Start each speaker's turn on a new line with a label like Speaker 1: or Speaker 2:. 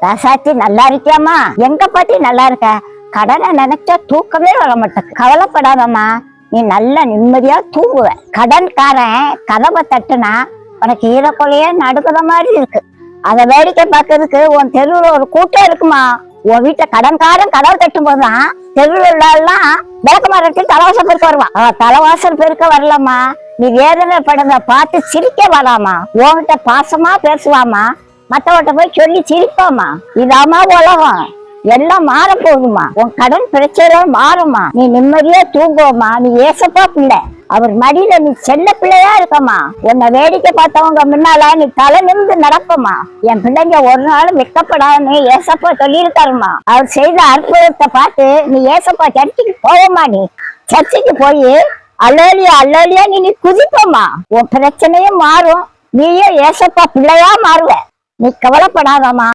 Speaker 1: ராசாத்தி நல்லா இருக்கியாமா? எங்க பாட்டி நல்லா இருக்க? கடனை நினைச்சா தூக்கமே வர மாட்டேன். கவலைப்படாதம்மா, நீ நல்ல நிம்மதியா தூங்குவ. கடன்காரன் கதவை தட்டுனா உனக்கு ஈரக்கொலையே நடுக்கிற மாதிரி இருக்கு. அத வேடிக்கை பார்க்கறதுக்கு உன் தெருவுல ஒரு கூட்டம் இருக்குமா. உன் வீட்டுல கடன்காரன் கதவை தட்டும் போதுதான் தெருவுல எல்லாம் விளக்கமாறட்டு தலைவாசல் பெருக்க வருவான். தலைவாசல் பெருக்க வரலாமா, நீ வேதனை படுறத பார்த்து சிரிக்க வராமா. உன்கிட்ட பாசமா பேசுவாமா, மத்தவட்ட போய் சொல்லி சிரிப்பாமா. இதாமா உலகம், எல்லாம் மாற போகுமா. உன் கடன் பிரச்சனை மாறுமா. நீ நிம்மதியா தூங்குவோமா. நீ ஏசப்பா பிள்ளை, அவர் மடியில நீ செல்ல பிள்ளையா இருக்கமா. உன்னை வேடிக்கை பார்த்தவங்க முன்னால நீ தலை நிமிந்து நடப்பமா. என் பிள்ளைங்க ஒரு நாளும் வெக்கப்படாதுன்னு ஏசப்பா சொல்லியிருக்காருமா. அவர் செய்த அற்புதத்தை பார்த்து நீ ஏசப்பா சர்ச்சுக்கு போவோமா. நீ சர்ச்சுக்கு போய் அல்லோலியா அல்லோலியா நீ குதிப்போமா. உன் பிரச்சனையும் மாறும், நீயும் ஏசப்பா பிள்ளையா மாறுவ. நீ கவலைப்படாதம்மா.